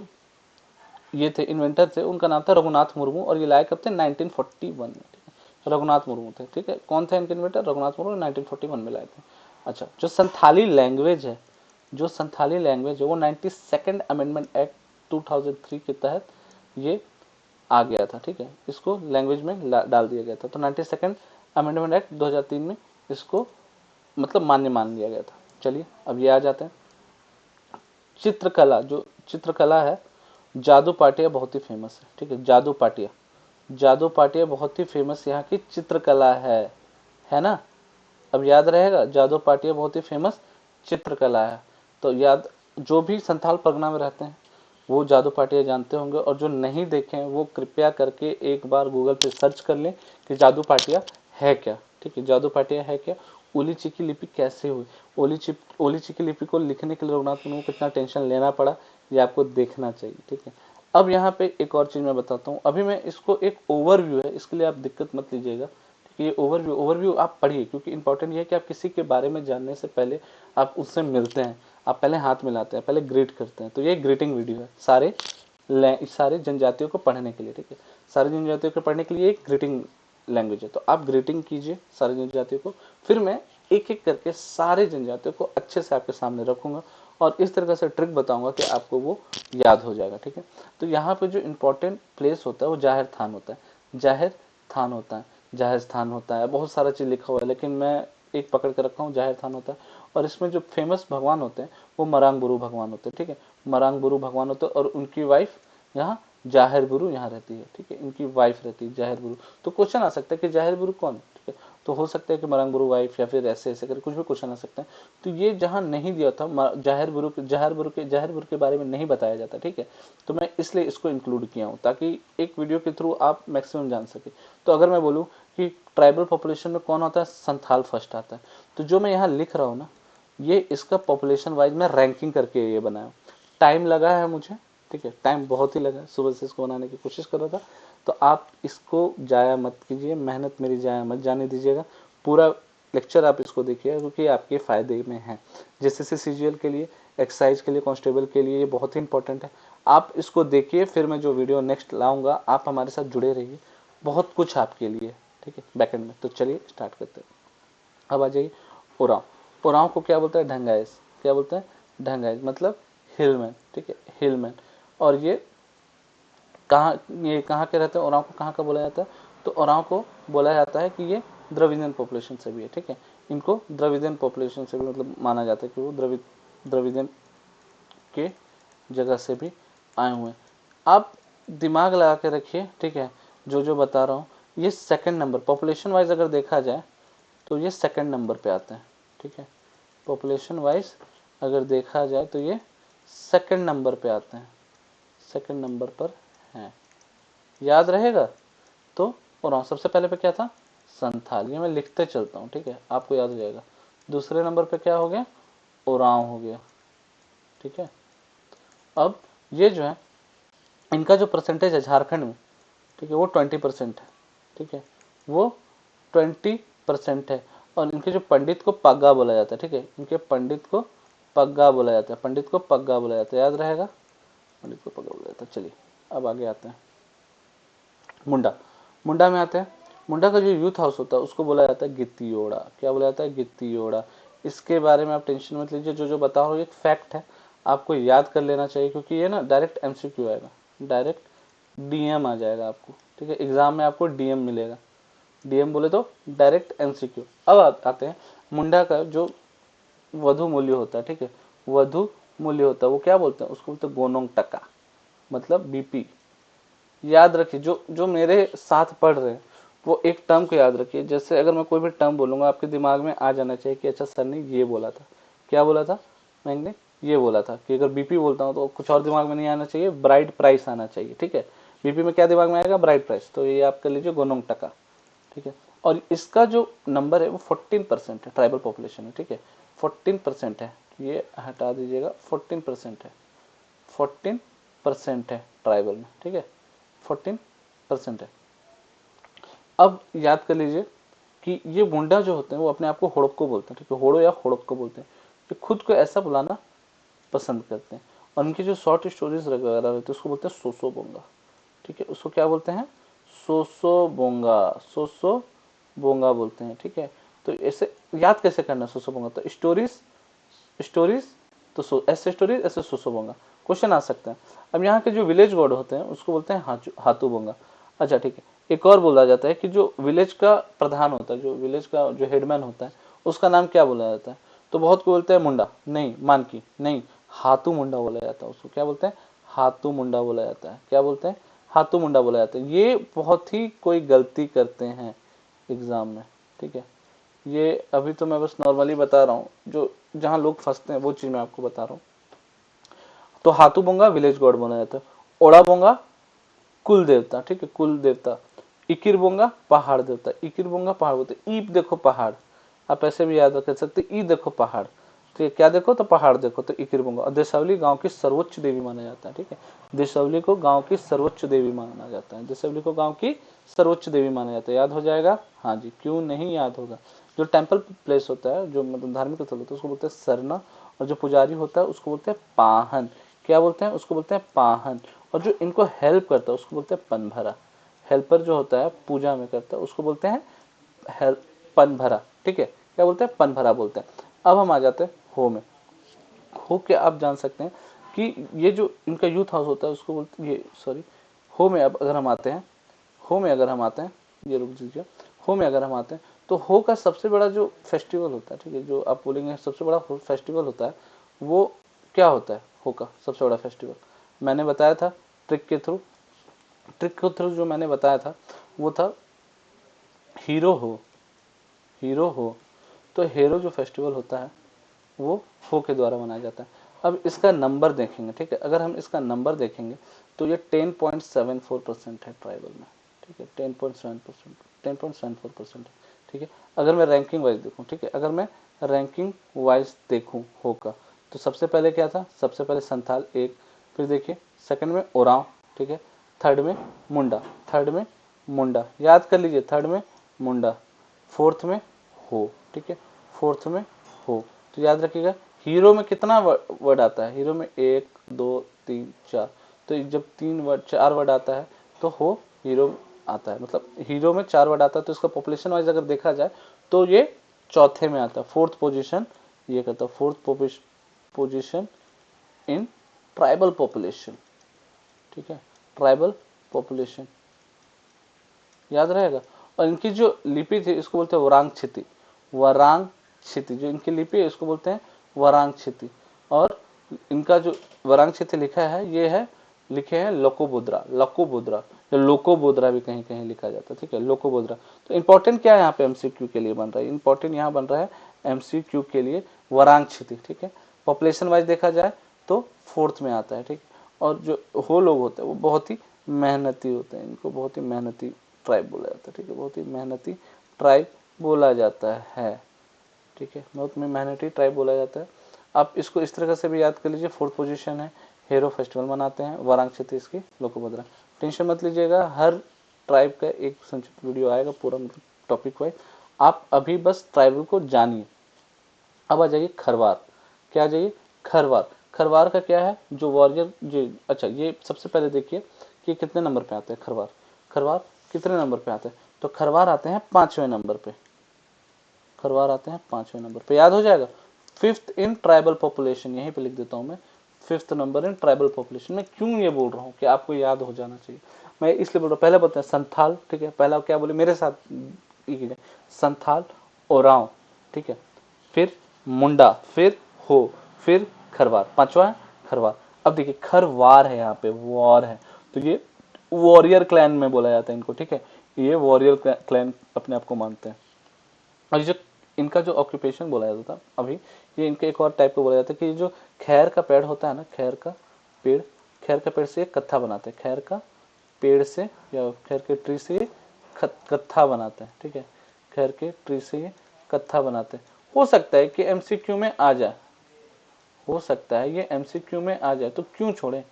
ये थे इन्वेंटर थे, उनका नाम था रघुनाथ मुर्मू, और ये लाए कब थे 1941 में, ठीक है। रघुनाथ मुर्मू थे, ठीक है। कौन थे इनके इन्वेंटर, रघुनाथ मुर्मू, 1941 में लाए थे। अच्छा, जो संथाली लैंग्वेज है, जो संथाली लैंग्वेज है वो 92nd अमेंडमेंट एक्ट 2003 के तहत ये आ गया था, ठीक है। इसको लैंग्वेज में डाल दिया गया था। तो 92nd अमेंडमेंट एक्ट 2003 में इसको मतलब मान्य मान लिया गया था। चलिए अब ये आ जाते हैं चित्रकला। जो चित्रकला है, जादू पाटिया बहुत ही फेमस है, ठीक है। जादू पाटिया, जादू पाटिया बहुत ही फेमस यहाँ की चित्रकला है ना। अब याद रहेगा, जादू पाटिया बहुत ही फेमस चित्रकला है। तो याद, जो भी संथाल परगना में रहते हैं वो जादू पाटिया जानते होंगे, और जो नहीं देखे हैं वो कृपया करके एक बार गूगल पे सर्च कर लें कि जादू पाटिया है क्या, ठीक है, जादू पाटिया है क्या। ओलीची की लिपि कैसे हुई, ओलीची की लिपि को लिखने के लिए रघुनाथ मुर्मू को कितना टेंशन लेना पड़ा, ये आपको देखना चाहिए, ठीक है। अब यहाँ पे एक और चीज मैं बताता हूँ। अभी मैं इसको एक ओवरव्यू है, इसके लिए आप दिक्कत मत लीजिएगा, ये ओवरव्यू आप पढ़िए, क्योंकि इंपॉर्टेंट ये है कि आप किसी के बारे में जानने से पहले आप उससे मिलते हैं, आप पहले हाथ मिलाते हैं, पहले ग्रीट करते हैं। तो ये ग्रीटिंग वीडियो है सारे जनजातियों को पढ़ने के लिए, ठीक है। सारे जनजातियों को पढ़ने के लिए एक ग्रीटिंग लैंग्वेज है। तो आप ग्रीटिंग कीजिए सारे जनजातियों को, फिर मैं एक एक करके सारे जनजातियों को अच्छे से आपके सामने रखूंगा और इस तरह से ट्रिक बताऊंगा कि आपको वो याद हो जाएगा, ठीक है। तो यहाँ पे जो इम्पोर्टेंट प्लेस होता है वो जाहिर थान होता है, जाहिर थान होता है। जाहिर स्थान होता है, बहुत सारा चीज लिखा हुआ है, लेकिन मैं एक पकड़ के रखा हूँ, जाहिर स्थान होता है। और इसमें जो फेमस भगवान होते हैं वो मरांग गुरु भगवान होते हैं, ठीक है। मरांग गुरु भगवान होते हैं और उनकी वाइफ यहाँ जाहिर गुरु यहाँ रहती है, ठीक है। इनकी वाइफ रहती है जाहिर गुरु। तो क्वेश्चन आ सकता है कि जाहिर गुरु कौन, ठीक है। तो हो सकता है कि मरांग गुरु वाइफ, या फिर ऐसे ऐसे करके कुछ भी क्वेश्चन आ सकता है। तो ये जहाँ नहीं दिया था, जाहिर गुरु के बारे में नहीं बताया जाता, ठीक है। तो मैं इसलिए इसको इंक्लूड किया हूँ, ताकि एक वीडियो के थ्रू आप मैक्सिमम जान सके। तो अगर मैं बोलूँ कि ट्राइबल पॉपुलेशन में कौन होता है, संथाल फर्स्ट आता है। तो जो मैं यहाँ लिख रहा हूँ ना, ये इसका पॉपुलेशन वाइज मैं रैंकिंग करके ये बनाया। टाइम लगा है मुझे, ठीक है, टाइम बहुत ही लगा, सुबह से इसको बनाने की कोशिश कर रहा था। तो आप इसको जाया मत कीजिए, मेहनत मेरी जाया मत जाने दीजिएगा। पूरा लेक्चर आप इसको देखिए, क्योंकि आपके फायदे में है। जैसे सीजीएल के लिए, एक्साइज के लिए, कांस्टेबल के लिए ये बहुत ही इंपॉर्टेंट है। आप इसको देखिए, फिर मैं जो वीडियो नेक्स्ट लाऊंगा आप हमारे साथ जुड़े रहिए, बहुत कुछ आपके लिए, ठीक है, बैकएंड में। तो चलिए स्टार्ट करते हैं। अब आ जाइए उरांव। उरांव को क्या बोलता है, ढंगाइस। क्या बोलता है, ढंगाइस, मतलब हिलमैन, ठीक है, हिलमैन। और ये कहाँ के रहते हैं, उरांव को कहाँ का बोला जाता है, तो उरांव को बोला जाता है कि ये द्रविडियन पॉपुलेशन से भी है, ठीक है। इनको द्रविडियन पॉपुलेशन से भी मतलब माना जाता है कि वो द्रविडियन के जगह से भी आए हुए हैं। आप दिमाग लगा के रखिए, ठीक है, जो जो बता रहा हूँ। ये सेकंड नंबर पॉपुलेशन वाइज अगर देखा जाए तो ये सेकंड नंबर पे आते हैं, ठीक है। पॉपुलेशन वाइज अगर देखा जाए तो ये सेकंड नंबर पे आते हैं, सेकंड नंबर पर हैं। याद रहेगा तो। और सबसे पहले पे क्या था, संथाल। ये मैं लिखते चलता हूँ, ठीक है, आपको याद हो जाएगा। दूसरे नंबर पे क्या हो गया, ओरांव हो गया, ठीक है। अब ये जो है, इनका जो परसेंटेज है झारखंड में, ठीक है, वो 20% है, ठीक है, वो 20% है। और इनके जो पंडित को पग्गा बोला जाता है, ठीक है, इनके पंडित को पग्गा बोला जाता है, पंडित को पग्गा बोला जाता है, याद रहेगा, पंडित को पग्गा बोला जाता है। चलिए अब आगे आते हैं। मुंडा। मुंडा में आते हैं। मुंडा का जो यूथ हाउस होता है उसको बोला जाता है गित्तियोड़ा। क्या बोला जाता है, गित्तियोड़ा। इसके बारे में आप टेंशन मत लीजिए, जो जो बता रहा हूँ एक फैक्ट है, आपको याद कर लेना चाहिए, क्योंकि ये ना डायरेक्ट एमसीक्यू आएगा, डायरेक्ट डीएम आ जाएगा आपको, ठीक है। एग्जाम में आपको डीएम मिलेगा। डीएम बोले तो डायरेक्ट एमसीक्यू। अब आते हैं मुंडा का जो वधु मूल्य होता है, ठीक है, वधु मूल्य होता है, वो क्या बोलते हैं, उसको बोलते हैं गोनोंग टका, मतलब बीपी। याद रखिए, जो जो मेरे साथ पढ़ रहे हैं वो एक टर्म को याद रखिए। जैसे अगर मैं कोई भी टर्म बोलूंगा आपके दिमाग में आ जाना चाहिए कि अच्छा सर ने ये बोला था। क्या बोला था, मैंने ये बोला था। कि अगर बीपी बोलता हूँ तो कुछ और दिमाग में नहीं आना चाहिए, ब्राइट प्राइस आना चाहिए, ठीक है। बीपी में क्या दिमाग में आएगा, ब्राइट प्राइस। तो ये आप कर लीजिए गोनोंग टका, ठीक है। और इसका जो नंबर है वो 14% है ट्राइबल पॉपुलेशन में, ठीक है, 14% है। ये हटा दीजिएगा, 14% है, 14% है ट्राइबल में, ठीक है, 14% है। अब याद कर लीजिए कि ये मुंडा जो होते हैं वो अपने आप को होड़क्को बोलते हैं, ठीक है, होड़ो या होड़क्को बोलते हैं। ये खुद को ऐसा बुलाना पसंद करते हैं। और उनकी जो शॉर्ट स्टोरीज वगैरह रहती है उसको बोलते हैं सोसो बोंगा, ठीक है, उसको क्या बोलते हैं, सोसो बोंगा, सोसो बोंगा बोलते हैं, ठीक है। तो ऐसे याद कैसे करना सोसो बोंगा, तो स्टोरीज स्टोरीज, तो ऐसे स्टोरीज ऐसे सोसो बोंगा, क्वेश्चन आ सकते हैं। अब यहाँ के जो विलेज गॉड होते हैं उसको बोलते हैं हाथू बोंगा। अच्छा ठीक है, एक और बोला जाता है कि जो विलेज का प्रधान होता है, जो विलेज का जो हेडमैन होता है उसका नाम क्या बोला जाता है। तो बहुत को बोलते हैं मुंडा, नहीं, मानकी, नहीं, हाथू मुंडा बोला जाता है उसको। क्या बोलते हैं, हाथू मुंडा बोला जाता है। क्या बोलते हैं, हाथू मुंडा बोला जाता है। ये बहुत ही कोई गलती करते हैं एग्जाम में, ठीक है। ये अभी तो मैं बस नॉर्मली बता रहा हूँ, जो जहाँ लोग फंसते हैं वो चीज मैं आपको बता रहा हूँ। तो हाथू बोंगा विलेज गॉड बोला जाता है। ओड़ा बोंगा कुल देवता, ठीक है, कुल देवता। इकिर बोंगा पहाड़ देवता, इकिर बोंगा पहाड़ बोलते। ईप देखो पहाड़, आप ऐसे भी याद कर सकते, ई देखो पहाड़, ठीक है, क्या देखो तो पहाड़ देखो, तो इकिर बोंगा। और देशवली गांव की सर्वोच्च देवी माना जाता है, ठीक है, देशवली को गांव की सर्वोच्च देवी माना जाता है, देशवली को गांव की सर्वोच्च देवी माना जाता है। याद हो जाएगा, हाँ जी, क्यों नहीं याद होगा। जो टेम्पल प्लेस होता है, जो मतलब धार्मिक स्थल होता है उसको बोलते हैं सरना। और जो पुजारी होता है उसको बोलते हैं पाहन। क्या बोलते हैं, उसको बोलते हैं पाहन। और जो इनको हेल्प करता है उसको बोलते हैं पनभरा। हेल्पर जो होता है पूजा में करता है उसको बोलते हैं हेल्प, पनभरा, ठीक है, क्या बोलते हैं, पनभरा बोलते हैं। अब हम आ जाते हैं हो में। हो के आप जान सकते हैं कि ये जो इनका यूथ हाउस होता है उसको बोलते, ये सॉरी, हो में अब अगर हम आते हैं, हो में अगर हम आते हैं, ये रुक दीजिए। हो में अगर हम आते हैं तो हो का सबसे बड़ा जो फेस्टिवल होता है, ठीक है, जो आप बोलेंगे सबसे बड़ा फेस्टिवल होता है, वो क्या होता है? हो का सबसे बड़ा फेस्टिवल मैंने बताया था ट्रिक के थ्रू जो मैंने बताया था वो था हीरो हो। तो हीरो जो फेस्टिवल होता है वो हो के द्वारा मनाया जाता है। अब इसका नंबर देखेंगे, ठीक है, अगर हम इसका नंबर देखेंगे तो ये 10.74% है ट्राइबल में, ठीक है, 10.74% है, ठीक है। अगर मैं रैंकिंग वाइज देखूं, ठीक है, अगर मैं रैंकिंग वाइज देखूं हो का, तो सबसे पहले क्या था? सबसे पहले संथाल एक, फिर देखिए सेकंड में ओरांव, ठीक है, थर्ड में मुंडा, याद कर लीजिए, थर्ड में मुंडा, फोर्थ में हो, ठीक है, फोर्थ में हो। तो याद रखिएगा हीरो में कितना वर्ड आता है? हीरो में 1 2 3 4, तो जब 4 वर्ड आता है तो हो हीरो आता है, मतलब हीरो में 4 वर्ड आता है, तो इसका पॉपुलेशन वाइज अगर देखा जाए तो ये चौथे में आता है, फोर्थ पोजीशन ये करता है, fourth position in tribal population, ठीक है, ट्राइबल पॉपुलेशन, याद रहेगा। और इनकी जो लिपि थी इसको बोलते हैं वरांग क्षिति, जो इनकी लिपि है इसको बोलते हैं वरांग क्षिति। और इनका जो वरांग क्षिति लिखा है ये है, लिखे हैं लोकोबुद्रा, या लोकोबुद्रा भी कहीं कहीं लिखा जाता है, ठीक है, लोकोबुद्रा। तो इंपॉर्टेंट क्या है यहाँ पे एमसीक्यू के लिए बन रहा है? इंपॉर्टेंट यहाँ बन रहा है एमसीक्यू के लिए वरांग क्षिति, ठीक है। पॉपुलेशन वाइज देखा जाए तो फोर्थ में आता है, ठीक। और जो हो लोग होते हैं वो बहुत ही मेहनती होते हैं, इनको बहुत ही मेहनती ट्राइब बोला जाता है, ठीक है, बहुत ही मेहनती ट्राइब बोला जाता है, ठीक है, बहुत में मेहनती ट्राइब बोला जाता है। आप इसको इस तरह से भी याद कर लीजिए, फोर्थ पोजीशन है, हेरो फेस्टिवल मनाते हैं, वरांग क्षिति इसकी लोकोभद्रा। टेंशन मत लीजिएगा, हर ट्राइब का एक संक्षिप्त वीडियो आएगा पूरा, मतलब टॉपिक वाइज। आप अभी बस ट्राइबल को जानिए। अब आ जाइए खरवार, क्या आ जाइए? खरवार का क्या है? जो वॉरियर जो, अच्छा ये सबसे पहले देखिए कि कितने नंबर पे आते हैं खरवार कितने नंबर पे आते हैं? तो खरवार आते हैं 5वें नंबर पे, खरवार आते हैं 5वें नंबर पे, याद हो जाएगा। फिफ्थ इन ट्राइबल पॉपुलेशन, यहीं पे लिख देता हूं मैं, fifth number in tribal population. मैं क्यों ये बोल रहा हूँ कि आपको याद हो जाना चाहिए, मैं इसलिए बोल रहा हूँ। पहले बोलते हैं संथाल, ठीक है, पहला क्या बोले मेरे साथ, संथाल, ओरांव, ठीक है, फिर मुंडा, फिर हो, फिर खरवार, पांचवा है खरवार। अब देखिए खरवार है, यहाँ पे वॉर है, तो ये वॉरियर क्लैन में बोला जाता है इनको, ठीक है, ये वॉरियर क्लैन अपने आप को मानते हैं। और जो इनका जो ऑक्यूपेशन बोला जाता था अभी, ये इनके एक और टाइप को बोला जाता है कि जो खैर का पेड़ होता है ना, खैर का पेड़ से एक कत्था बनाते हैं, खैर का पेड़ से या खैर के ट्री से ये कत्था बनाते हैं, ठीक है, खैर के ट्री से ये कत्था बनाते हैं। हो सकता है कि एमसीक्यू में आ जाए, हो सकता है ये एमसीक्यू में आ जाए, तो क्यों छोड़े,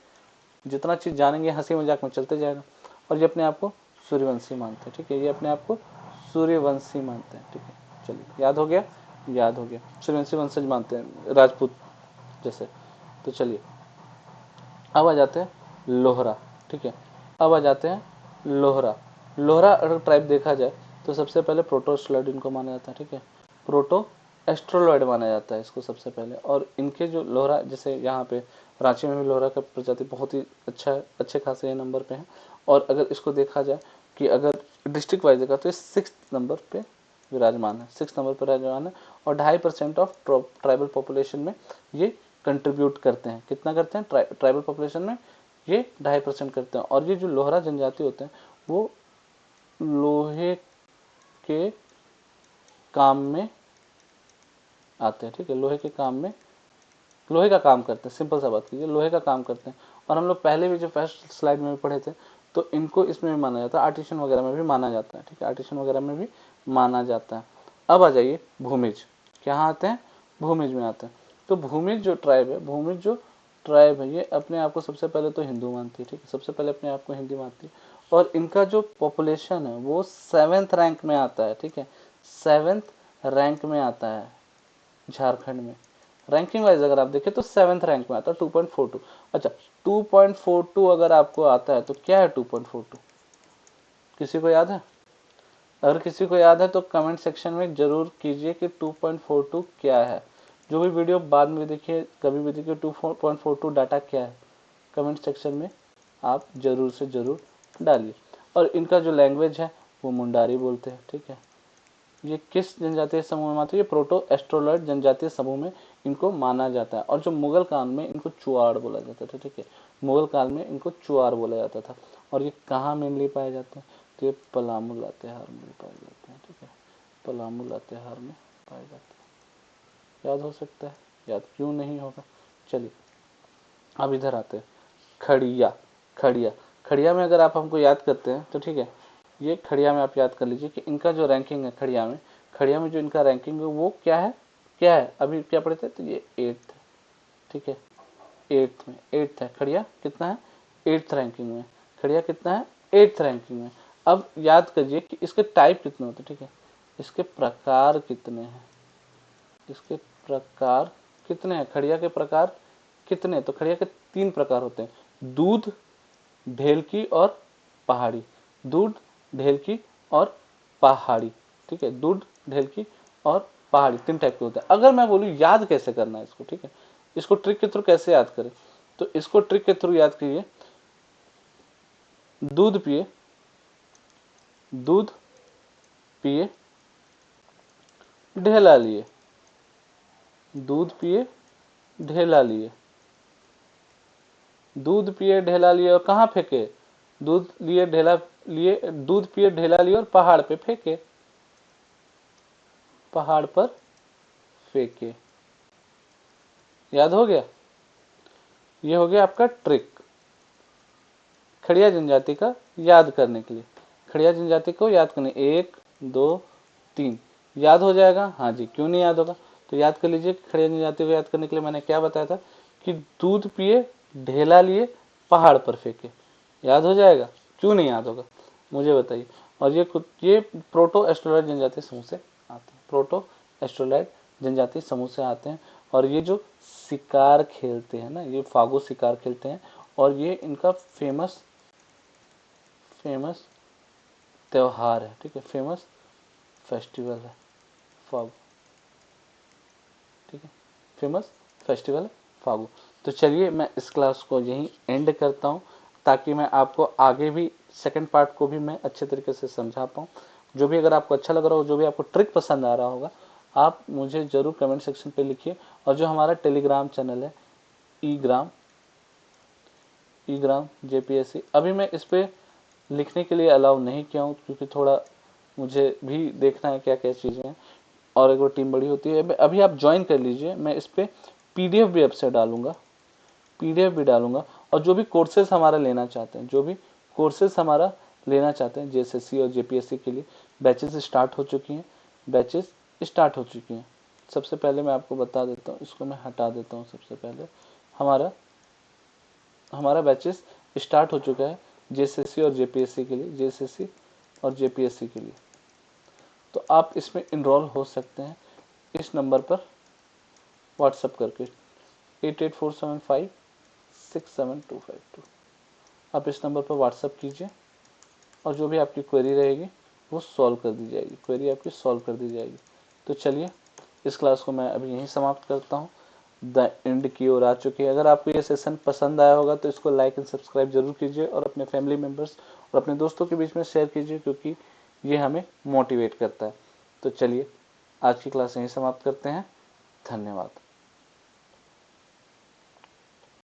जितना चीज जानेंगे हंसी मजाक में चलते जाएगा। और ये अपने आप को सूर्यवंशी मानते हैं, ठीक है, ये अपने आप को सूर्यवंशी मानते हैं, ठीक है, चलिए याद हो गया, सूर्यवंशी वंशज मानते हैं, राजपूत जैसे। तो चलिए अब आ जाते हैं लोहरा, ठीक है, अब आ जाते हैं लोहरा अगर ट्राइब देखा जाए तो सबसे पहले प्रोटोस्लड इनको माना जाता है, ठीक है, प्रोटो एस्ट्रोलॉइड माना जाता है इसको सबसे पहले। और इनके जो लोहरा, जैसे यहाँ पे रांची में भी लोहरा का प्रजाति बहुत ही अच्छे खासे नंबर पे है। और अगर इसको देखा जाए कि अगर डिस्ट्रिक्ट वाइज देखा तो ये 6th नंबर पे विराजमान है, 6th नंबर पर विराजमान है। और 2.5% ऑफ ट्राइबल पॉपुलेशन में ये कंट्रीब्यूट करते हैं, कितना करते हैं ट्राइबल पॉपुलेशन में, ये 2.5% करते हैं। और ये जो लोहरा जनजाति होते हैं वो लोहे के काम में आते हैं, ठीक है, लोहे का काम करते हैं, सिंपल सा बात कीजिए, लोहे का काम करते हैं। और हम लोग पहले भी जो फर्स्ट स्लाइड में भी पढ़े थे, तो इनको इसमें भी माना जाता है, आर्टिशन वगैरह में भी माना जाता है, ठीक है, आर्टिशन वगैरह में भी माना जाता है। अब आ जाइए भूमिज, क्या आते हैं? भूमिज में आते हैं। तो भूमिज जो ट्राइब है ये अपने आप को सबसे पहले तो हिंदू मानती है, ठीक है, सबसे पहले अपने आप को हिंदू मानती है। और इनका जो पॉपुलेशन है वो 7th रैंक में आता है, ठीक है, 7th रैंक में आता है झारखंड में। रैंकिंग वाइज अगर आप देखें तो 7th रैंक में आता है 2.42। अच्छा 2.42 अगर आपको आता है तो क्या है 2.42? किसी को याद है? अगर किसी को याद है तो कमेंट सेक्शन में जरूर कीजिए कि 2.42 क्या है। जो भी वीडियो बाद में देखिए, कभी भी देखिए, 2.42 डाटा क्या है, कमेंट सेक्शन में आप जरूर से जरूर डालिए। और इनका जो लैंग्वेज है वो मुंडारी बोलते हैं, ठीक है। ये किस जनजातीय समूह में आते हैं? ये प्रोटो एस्ट्रोलॉइड जनजातीय समूह में इनको माना जाता है। और जो मुगल काल में इनको चुआड़ बोला जाता था, ठीक है, मुगल काल में इनको चुआड़ बोला जाता था। और ये कहाँ मेनली पाए जाते हैं? तो ये पलामू लातेहार में पाए जाते हैं, ठीक है, पलामू लातेहार में पाए जाते हैं। याद हो सकता है, याद क्यों नहीं होगा? चलिए अब इधर आते हैं। खड़िया, खड़िया, खड़िया में अगर आप हमको याद करते हैं तो ठीक है, ये खड़िया में आप याद कर लीजिए कि इनका जो रैंकिंग है खड़िया में जो इनका रैंकिंग है वो क्या है, क्या है अभी क्या पढ़े थे? तो ये 8th है, ठीक है, 8th में 8th है खड़िया, कितना है? 8th रैंकिंग में खड़िया कितना है? 8th रैंकिंग में। अब याद करिए कि इसके टाइप कितने होते हैं, ठीक है, इसके प्रकार कितने हैं, इसके प्रकार कितने हैं? खड़िया के प्रकार कितने? तो खड़िया के 3 प्रकार होते हैं, दूध, ढेलकी और पहाड़ी। दूध, ढेलकी और पहाड़ी, ठीक है, दूध, ढेलकी और पहाड़ी 3 टाइप के होते हैं। अगर मैं बोलूं याद कैसे करना है इसको, ठीक है, इसको ट्रिक के थ्रू कैसे याद करें? तो इसको ट्रिक के थ्रू याद कीजिए। दूध पिए, दूध पिए, ढेला लिए, दूध पिए, ढेला लिए, दूध पिए, ढेला लिए और कहाँ फेंके? दूध लिए, ढेला लिए, दूध पिए, ढेला लिए और पहाड़ पे फेंके, पहाड़ पर फेंके। याद हो गया? ये हो गया आपका ट्रिक खड़िया जनजाति का याद करने के लिए। खड़िया जनजाति को याद करने 1 2 3 याद हो जाएगा। हाँ जी, क्यों नहीं याद होगा? तो याद कर लीजिए, खड़िया जनजाति को याद करने के लिए मैंने क्या बताया था कि दूध पिए, ढेला लिए, पहाड़ पर फेंके। याद हो जाएगा? क्यों नहीं याद होगा मुझे बताइए। और ये प्रोटो एस्ट्रोलॉइड जनजातीय समूह से आते हैं, प्रोटो एस्ट्रोलॉइड जनजातीय समूह से आते हैं। और ये जो शिकार खेलते हैं ना, ये फागो शिकार खेलते हैं और ये इनका फेमस त्योहार है, ठीक है, फेमस फेस्टिवल है फागो, ठीक है, फेमस फेस्टिवल है फागो। तो चलिए मैं इस क्लास को यहीं एंड करता हूँ ताकि मैं आपको आगे भी सेकंड पार्ट को भी मैं अच्छे तरीके से समझा पाऊँ। जो भी अगर आपको अच्छा लग रहा हो, जो भी आपको ट्रिक पसंद आ रहा होगा, आप मुझे जरूर कमेंट सेक्शन पे लिखिए। और जो हमारा टेलीग्राम चैनल है ई ग्राम JPSC, अभी मैं इस पे लिखने के लिए अलाउ नहीं किया हूँ क्योंकि थोड़ा मुझे भी देखना है क्या क्या चीज़ें हैं और एक वो टीम बड़ी होती है। अभी आप ज्वाइन कर लीजिए, मैं इस पे PDF भी आपसे डालूंगा, PDF भी डालूंगा। और जो भी कोर्सेज हमारा लेना चाहते हैं, जो भी कोर्सेज हमारा लेना चाहते हैं JSSC और JPSC के लिए, बैचेस स्टार्ट हो चुकी हैं, बैचेस स्टार्ट हो चुकी हैं। सबसे पहले मैं आपको बता देता हूँ, इसको मैं हटा देता हूँ। सबसे पहले हमारा बैचेस स्टार्ट हो चुका है JSSC और JPSC के लिए, JSSC और JPSC के लिए। तो आप इसमें इनरोल हो सकते हैं इस नंबर पर व्हाट्सएप करके 8847567252। आप इस नंबर पर व्हाट्सएप कीजिए और जो भी आपकी क्वेरी रहेगी वो सॉल्व कर दी जाएगी, क्वेरी आपकी सॉल्व कर दी जाएगी। तो चलिए इस क्लास को मैं अभी यहीं समाप्त करता हूँ, द एंड की ओर आ चुके हैं। अगर आपको ये सेशन पसंद आया होगा तो इसको लाइक एंड सब्सक्राइब जरूर कीजिए और अपने फैमिली मेम्बर्स और अपने दोस्तों के बीच में शेयर कीजिए क्योंकि ये हमें मोटिवेट करता है। तो चलिए आज की क्लास यहीं समाप्त करते हैं। धन्यवाद।